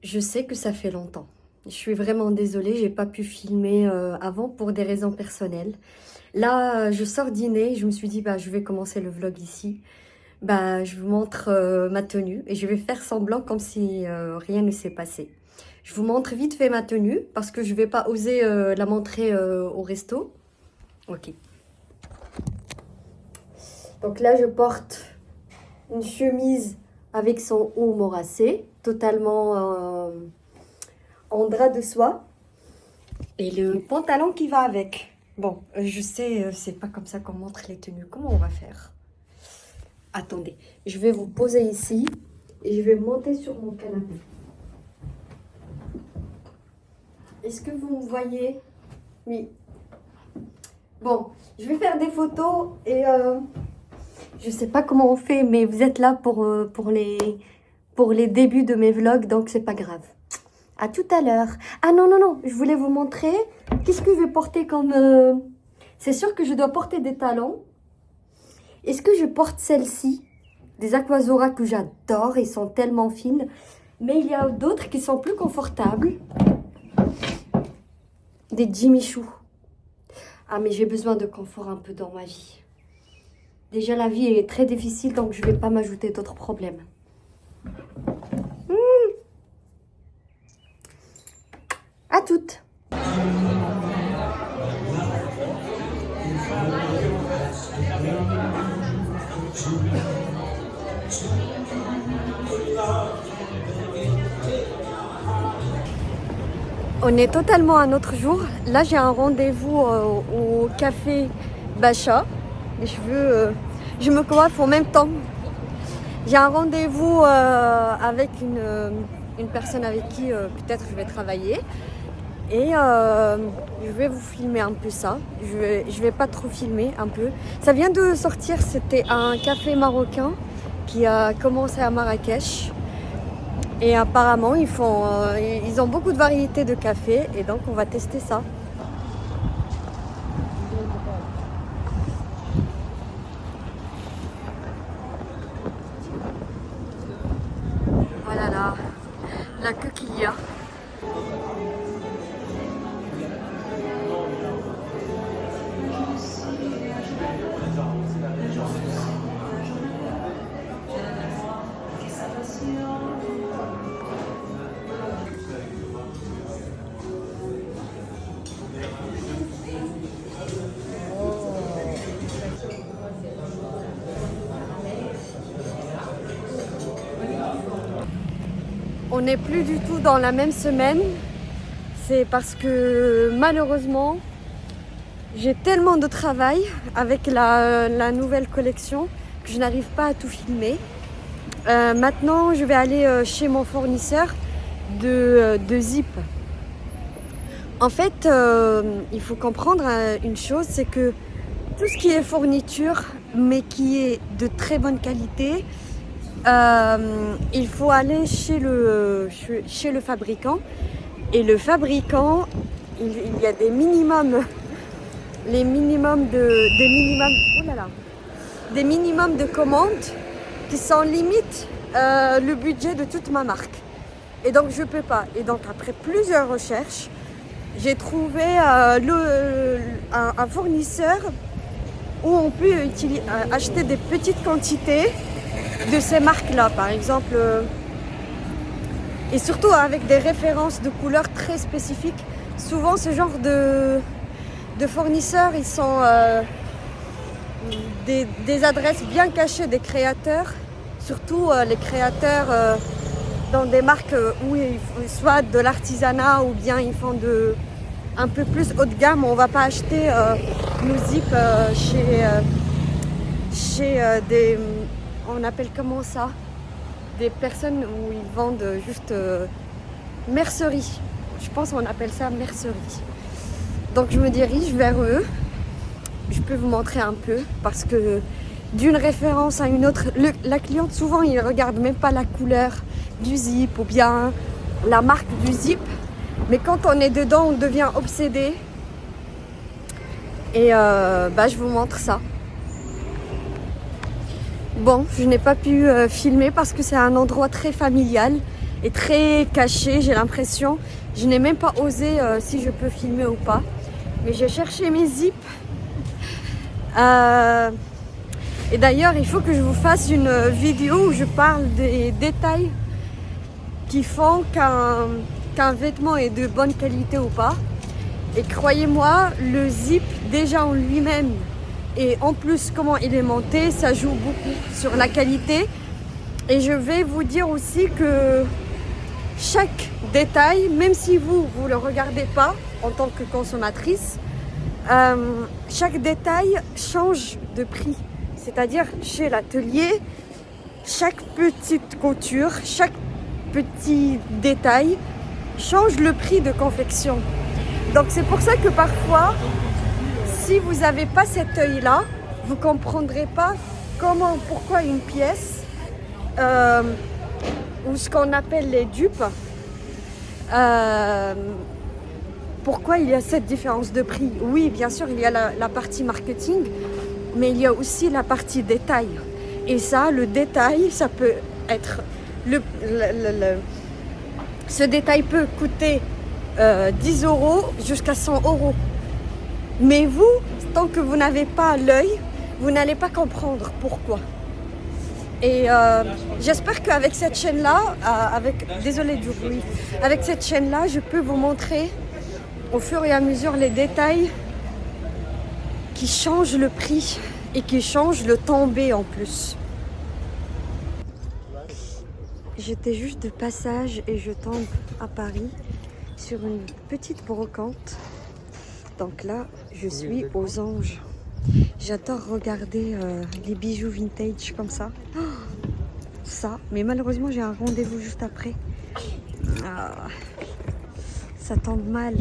Je sais que ça fait longtemps. Je suis vraiment désolée, j'ai pas pu filmer avant pour des raisons personnelles. Là, je sors dîner, je me suis dit bah je vais commencer le vlog ici. Bah je vous montre ma tenue et je vais faire semblant comme si rien ne s'est passé. Je vous montre vite fait ma tenue parce que je vais pas oser la montrer au resto. Ok. Donc là, je porte une chemise avec son haut morassé, totalement en drap de soie. Et le pantalon qui va avec. Bon, je sais, c'est pas comme ça qu'on montre les tenues. Comment on va faire? Attendez, je vais vous poser ici et je vais monter sur mon canapé. Est-ce que vous me voyez? Oui. Bon, je vais faire des photos et je sais pas comment on fait, mais vous êtes là pour les débuts de mes vlogs, donc c'est pas grave. À tout à l'heure. Ah non, non, non, je voulais vous montrer. Qu'est-ce que je vais porter comme... C'est sûr que je dois porter des talons. Est-ce que je porte celle-ci? Des Aquazora que j'adore, ils sont tellement fines. Mais il y a d'autres qui sont plus confortables. Des Jimmy Choo. Ah, mais j'ai besoin de confort un peu dans ma vie. Déjà, la vie est très difficile, donc je ne vais pas m'ajouter d'autres problèmes. À toutes. On est totalement à un autre jour. Là, j'ai un rendez-vous au café Bacha. Les cheveux, je me coiffe en même temps. J'ai un rendez-vous avec une personne avec qui peut-être je vais travailler. Et je vais vous filmer un peu ça. Je vais pas trop filmer un peu. Ça vient de sortir, c'était un café marocain qui a commencé à Marrakech. Et apparemment, ils ont beaucoup de variétés de café et donc on va tester ça. Voilà la queue qu'il y a. On n'est plus du tout dans la même semaine. C'est parce que malheureusement, j'ai tellement de travail avec la nouvelle collection que je n'arrive pas à tout filmer. Maintenant, je vais aller chez mon fournisseur de zip. En fait, il faut comprendre une chose, c'est que tout ce qui est fourniture, mais qui est de très bonne qualité, il faut aller chez le fabricant. Et le fabricant, il y a des minimums, des minimums de commandes qui sont limite le budget de toute ma marque. Et donc je peux pas. Et donc après plusieurs recherches, j'ai trouvé un fournisseur où on peut acheter des petites quantités de ces marques-là, par exemple, et surtout avec des références de couleurs très spécifiques. Souvent, ce genre de fournisseurs, ils sont des adresses bien cachées des créateurs, surtout les créateurs dans des marques où ils font soit de l'artisanat ou bien ils font un peu plus haut de gamme. On va pas acheter nos zips chez des... On appelle comment ça? Des personnes où ils vendent juste mercerie. Je pense qu'on appelle ça mercerie. Donc je me dirige vers eux. Je peux vous montrer un peu parce que d'une référence à une autre, la cliente souvent il regarde même pas la couleur du zip ou bien la marque du zip. Mais quand on est dedans, on devient obsédé. Et je vous montre ça. Bon, je n'ai pas pu filmer parce que c'est un endroit très familial. est très caché, j'ai l'impression. Je n'ai même pas osé si je peux filmer ou pas. Mais j'ai cherché mes zips. Et d'ailleurs, il faut que je vous fasse une vidéo où je parle des détails qui font qu'un vêtement est de bonne qualité ou pas. Et croyez-moi, le zip déjà en lui-même et en plus comment il est monté, ça joue beaucoup sur la qualité. Et je vais vous dire aussi que chaque détail, même si vous ne le regardez pas en tant que consommatrice, chaque détail change de prix. C'est-à-dire chez l'atelier, chaque petite couture, chaque petit détail change le prix de confection. Donc c'est pour ça que parfois, si vous n'avez pas cet œil-là, vous ne comprendrez pas pourquoi une pièce, ou ce qu'on appelle les dupes, pourquoi il y a cette différence de prix. Oui, bien sûr, il y a la partie marketing, mais il y a aussi la partie détail. Et ça, le détail, ça peut être... ce détail peut coûter 10 € jusqu'à 100 €. Mais vous, tant que vous n'avez pas l'œil, vous n'allez pas comprendre pourquoi. Et j'espère qu'avec cette chaîne-là, désolée du bruit, avec cette chaîne-là, je peux vous montrer au fur et à mesure les détails qui changent le prix et qui changent le tombé en plus. J'étais juste de passage et je tombe à Paris sur une petite brocante. Donc là, je suis aux Anges. J'adore regarder les bijoux vintage comme ça. Oh, ça, mais malheureusement, j'ai un rendez-vous juste après. Ah, ça tombe mal.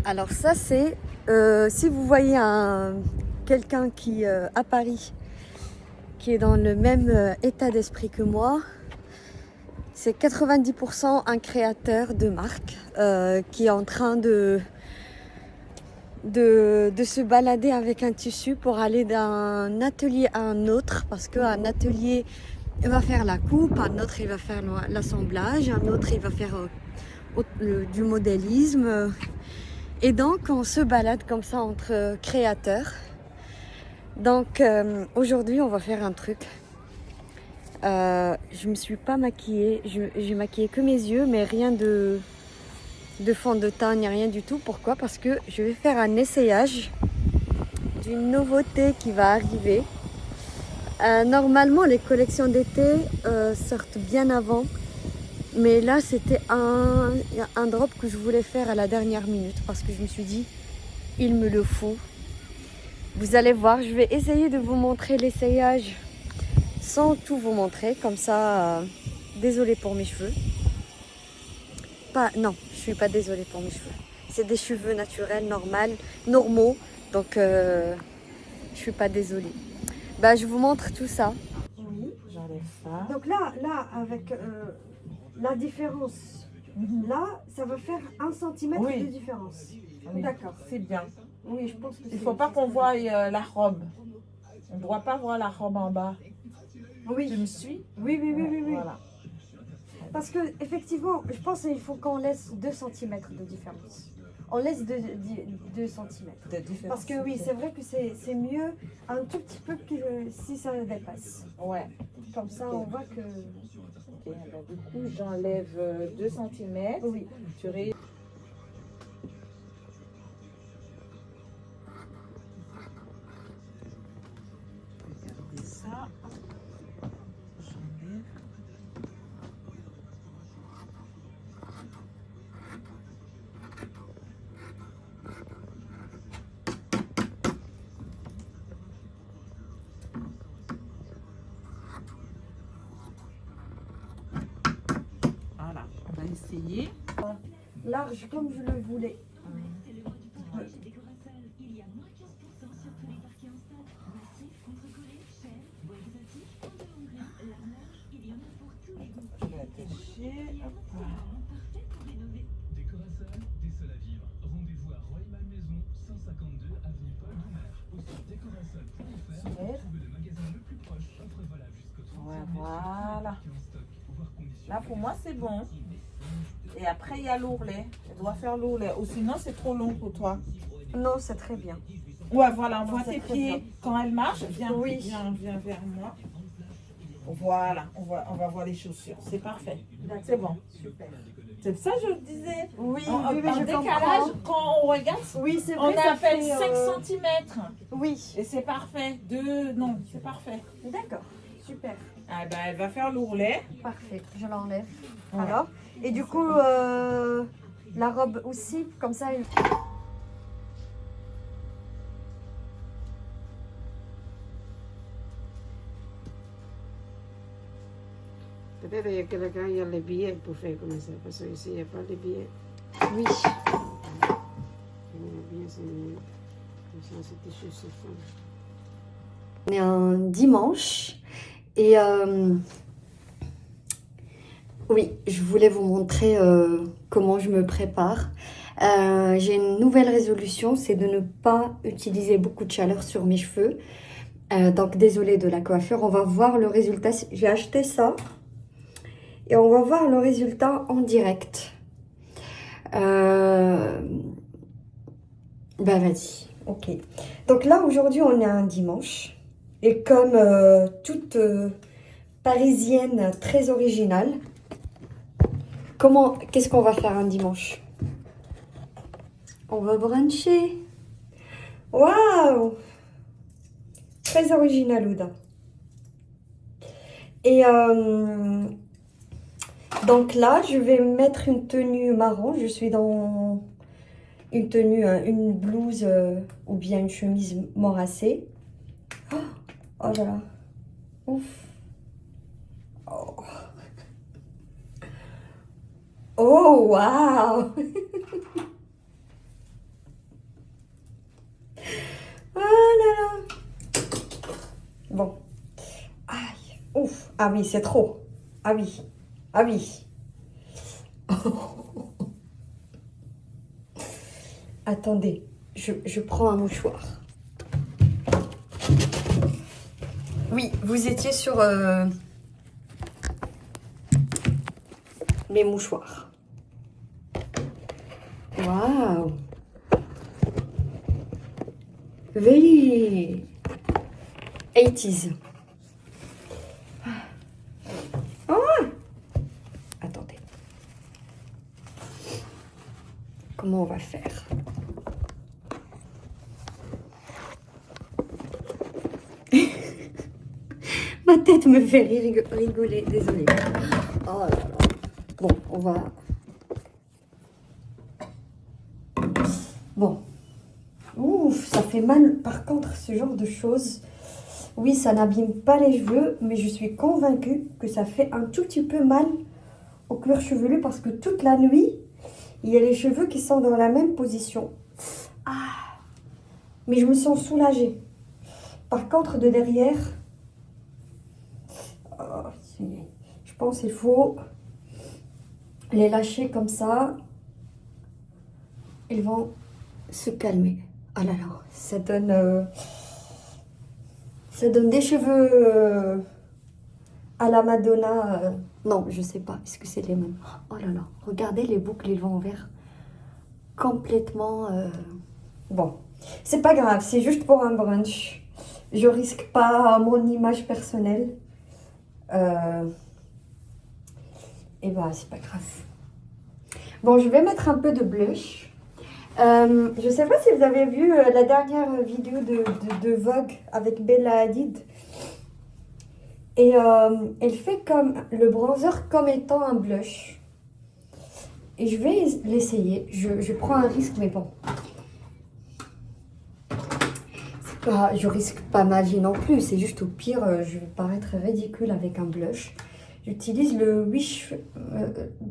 Alors ça c'est, si vous voyez quelqu'un qui à Paris, qui est dans le même état d'esprit que moi, c'est 90% un créateur de marque qui est en train de se balader avec un tissu pour aller d'un atelier à un autre, parce qu'un atelier il va faire la coupe, un autre il va faire l'assemblage, un autre il va faire du modélisme. Et donc, on se balade comme ça entre créateurs. Donc, aujourd'hui, on va faire un truc. Je me suis pas maquillée. J'ai maquillé que mes yeux, mais rien de fond de teint, ni rien du tout. Pourquoi? Parce que je vais faire un essayage d'une nouveauté qui va arriver. Normalement, les collections d'été sortent bien avant. Mais là, c'était un drop que je voulais faire à la dernière minute parce que je me suis dit, il me le faut. Vous allez voir, je vais essayer de vous montrer l'essayage sans tout vous montrer. Comme ça, désolée pour mes cheveux. Non, je suis pas désolée pour mes cheveux. C'est des cheveux naturels, normaux. Donc, je suis pas désolée. Bah, je vous montre tout ça. Oui, j'enlève ça. Donc là avec... la différence, là, ça va faire 1 cm Oui. de différence. Oui, D'accord. c'est bien. Oui, je pense que Il ne faut pas qu'on voie la robe. On ne doit pas voir la robe en bas. Oui. Tu me suis? Oui. Voilà. Parce que effectivement, je pense qu'il faut qu'on laisse 2 cm de différence. On laisse 2 cm. De différence. Parce que oui, c'est vrai que c'est mieux un tout petit peu que si ça dépasse. Ouais. Comme ça, on voit que... Ok, alors du coup, j'enlève 2 cm. Oui. Tu ré... Regardez ça. J'enlève. Voilà, on va essayer. Large comme je le voulais. Décorassol, des sols à vivre. Rendez-vous à Roy-Malmaison, 152 avenue Paul Doumer. Ou sur décorassol.fr pour trouver le magasin le plus proche. Offre valable jusqu'au 30 Ouais, mai. voilà. En stock, voire conditions. Là, pour moi, c'est bon. Et après, il y a l'ourlet. Elle doit faire l'ourlet. Ou sinon, c'est trop long pour toi. Non, c'est très bien. Ouais, voilà, on voit c'est tes très pieds. bien. Quand elle marche, viens, Oui. viens vers moi. Voilà, on va voir les chaussures. C'est parfait. C'est bon. Super. C'est ça que je disais. Oui, En oui, oui, je décalage, comprends. quand on regarde, Oui, c'est on vrai, ça a fait fait... 5 cm. Oui, Et c'est parfait. Non, c'est parfait. d'accord, super. Ah ben, elle va faire l'ourlet. Parfait, je l'enlève. Ouais. Alors, et du coup, la robe aussi, comme ça, elle... Peut-être qu'il y a quelqu'un qui a les billets pour faire comme ça, parce qu'ici, il n'y a pas de billets. Oui. Les billets, c'est mieux. Comme ça, c'est tissu, c'est fin. On est un dimanche et oui, je voulais vous montrer comment je me prépare. J'ai une nouvelle résolution, c'est de ne pas utiliser beaucoup de chaleur sur mes cheveux. Donc désolée de la coiffure, on va voir le résultat. J'ai acheté ça et on va voir le résultat en direct. Bah vas-y, ok. Donc là aujourd'hui on est un dimanche. Et comme toute parisienne très originale, qu'est-ce qu'on va faire un dimanche? On va bruncher. Waouh! Très original, Ouda. Et donc là, je vais mettre une tenue marron. Je suis dans une tenue, une blouse ou bien une chemise morassée. Oh là là. Ouf. Oh. Oh, waouh. Oh là là. Bon. Aïe. Ouf. Ah oui, c'est trop. Ah oui. Ah oui. Attendez. Je prends un mouchoir. Oui, vous étiez sur mes mouchoirs. Waouh! Very 80s. Ah! Attendez. Comment on va faire? Ma tête me fait rigoler, désolée. Oh là là. Bon, on va... Bon. Ouf, ça fait mal. Par contre, ce genre de choses, oui, ça n'abîme pas les cheveux, mais je suis convaincue que ça fait un tout petit peu mal au cuir chevelu parce que toute la nuit, il y a les cheveux qui sont dans la même position. Ah, mais je me sens soulagée. Par contre, de derrière, oh, je pense qu'il faut les lâcher comme ça. Ils vont se calmer. Oh là là, ça donne des cheveux à la Madonna. Non, je sais pas, est-ce que c'est les mêmes? Oh là là, regardez les boucles, ils vont vers complètement... Bon, c'est pas grave, c'est juste pour un brunch. Je risque pas mon image personnelle. Et bah, c'est pas grave. Bon, je vais mettre un peu de blush. Je sais pas si vous avez vu la dernière vidéo de Vogue avec Bella Hadid. Et elle fait comme le bronzer comme étant un blush. Et je vais l'essayer. Je prends un risque, mais bon. Je risque pas ma vie non plus. C'est juste au pire, je vais paraître ridicule avec un blush. J'utilise le Wish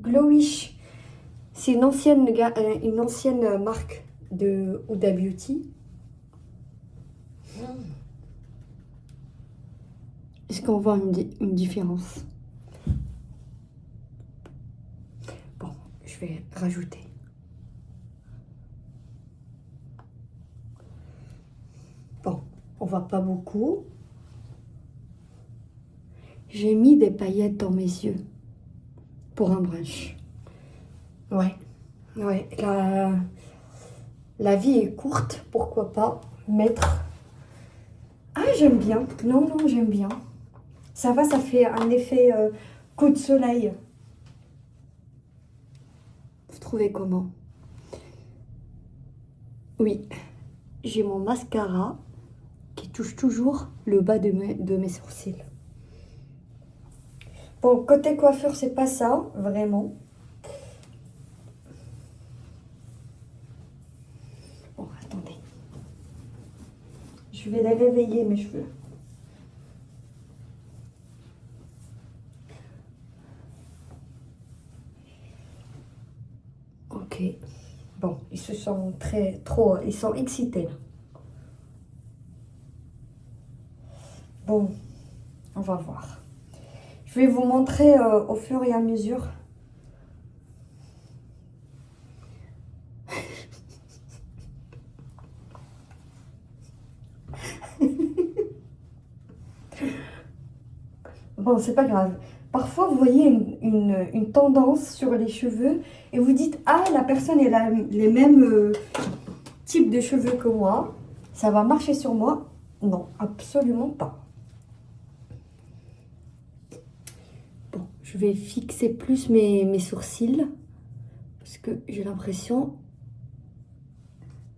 Glowish. C'est une ancienne marque de Huda Beauty. Est-ce qu'on voit une différence? je vais rajouter. Bon, on voit pas beaucoup. J'ai mis des paillettes dans mes yeux pour un brunch. Ouais, la vie est courte, pourquoi pas mettre... Ah, j'aime bien. Non, j'aime bien. Ça va, ça fait un effet coup de soleil. Vous trouvez comment? Oui, j'ai mon mascara qui touche toujours le bas de mes sourcils. Bon, côté coiffure, c'est pas ça, vraiment. Bon, attendez. Je vais les réveiller, mes cheveux. Ok. Bon, ils se sont ils sont excités là. Bon, on va voir. Je vais vous montrer au fur et à mesure. Bon, c'est pas grave. Parfois, vous voyez une tendance sur les cheveux et vous dites, ah, la personne elle a les mêmes types de cheveux que moi. Ça va marcher sur moi? Non, absolument pas. Bon, je vais fixer plus mes sourcils parce que j'ai l'impression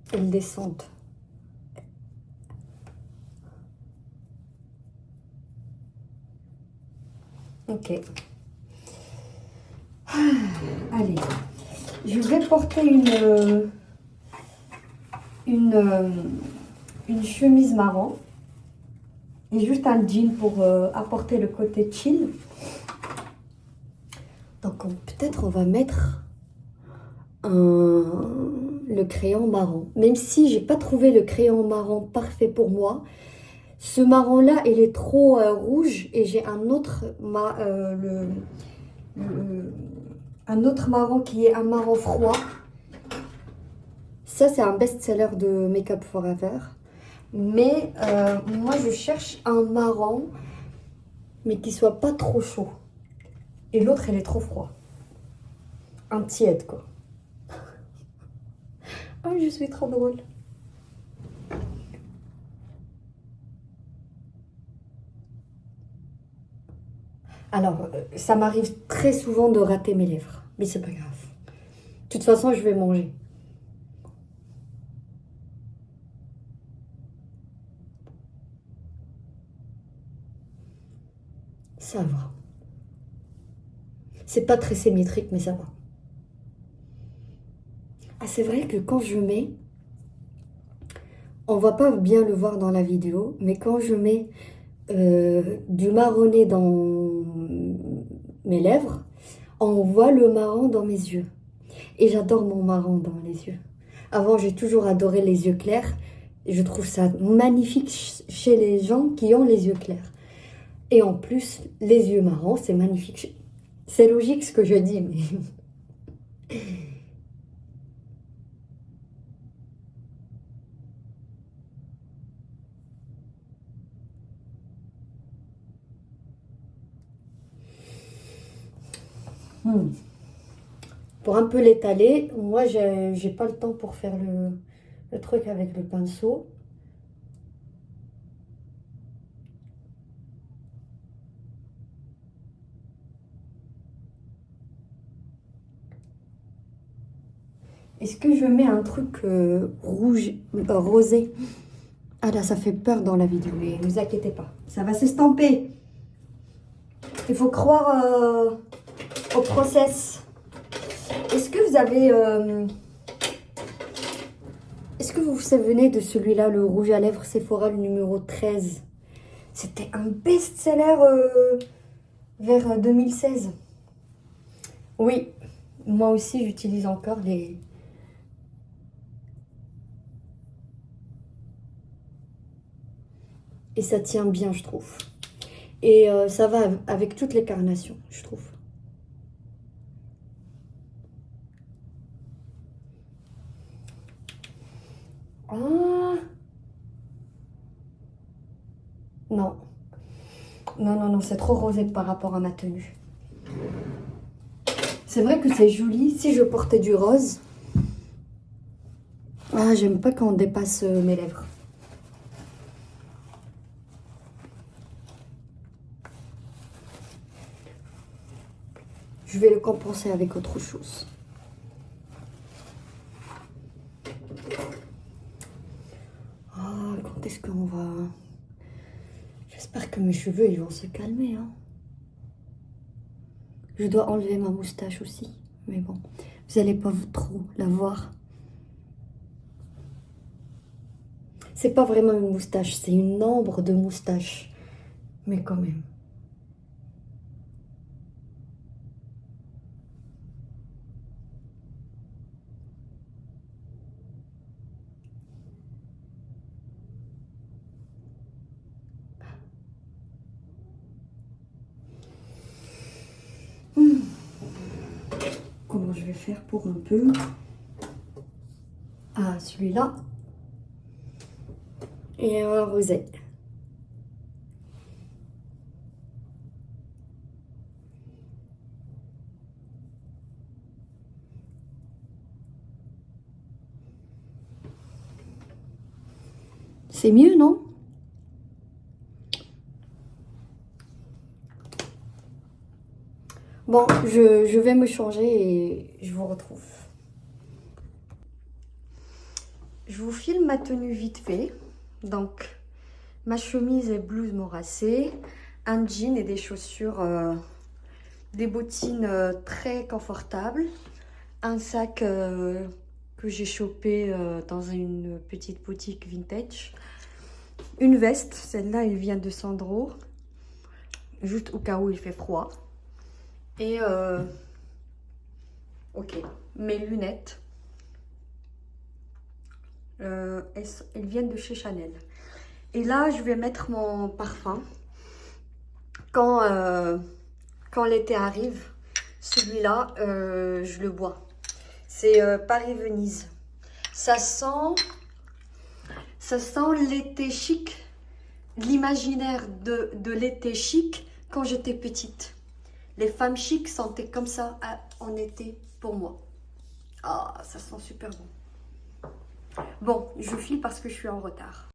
qu'elles descendent. Ok. Allez, je vais porter une chemise marron et juste un jean pour apporter le côté chill. Donc peut-être on va mettre le crayon marron. Même si j'ai pas trouvé le crayon marron parfait pour moi. Ce marron là il est trop rouge et j'ai un autre un autre marron qui est un marron froid. Ça c'est un best-seller de Make Up Forever. Mais moi je cherche un marron mais qui soit pas trop chaud. Et l'autre elle est trop froid. Un tiède quoi. Oh je suis trop drôle. Alors, ça m'arrive très souvent de rater mes lèvres, mais c'est pas grave. De toute façon, je vais manger. Ça va. C'est pas très symétrique, mais ça va. Ah, c'est vrai que quand je mets, on va pas bien le voir dans la vidéo, mais quand je mets du marronné dans mes lèvres, on voit le marron dans mes yeux. Et j'adore mon marron dans les yeux. Avant, j'ai toujours adoré les yeux clairs. Je trouve ça magnifique chez les gens qui ont les yeux clairs. Et en plus, les yeux marrons, c'est magnifique. C'est logique ce que je dis, mais... Pour un peu l'étaler, moi j'ai pas le temps pour faire le truc avec le pinceau. Est-ce que je mets un truc rouge, rosé? Ah là, ça fait peur dans la vidéo, mais ne vous inquiétez pas, ça va s'estomper. Il faut croire au process. Est-ce que vous avez... Est-ce que vous vous souvenez de celui-là, le rouge à lèvres Sephora, le numéro 13? C'était un best-seller vers 2016. Oui, moi aussi j'utilise encore les... Et ça tient bien, je trouve. Et ça va avec toutes les carnations, je trouve. Ah. Non. Non, c'est trop rosé par rapport à ma tenue. C'est vrai que c'est joli. Si je portais du rose. Ah, j'aime pas quand on dépasse mes lèvres. Je vais le compenser avec autre chose. Ah, quand est-ce qu'on va... J'espère que mes cheveux, ils vont se calmer, hein. Je dois enlever ma moustache aussi. Mais bon, vous allez pas trop la voir. C'est pas vraiment une moustache, c'est une ombre de moustache. Mais quand même. Comment je vais faire pour un peu... Ah, celui-là. Et un rosé. C'est mieux, non? Bon, je vais me changer et je vous retrouve. Je vous filme ma tenue vite fait. Donc, ma chemise et blouse morassée, un jean et des chaussures, des bottines très confortables, un sac que j'ai chopé dans une petite boutique vintage, une veste, celle-là elle vient de Sandro, juste au cas où il fait froid, et ok, mes lunettes, elles viennent de chez Chanel. Et là, je vais mettre mon parfum. Quand l'été arrive, celui-là, je le bois. C'est Paris-Venise. Ça sent l'été chic, l'imaginaire de l'été chic quand j'étais petite. Les femmes chic sentaient comme ça en été pour moi. Ah, ça sent super bon. Bon, je file parce que je suis en retard.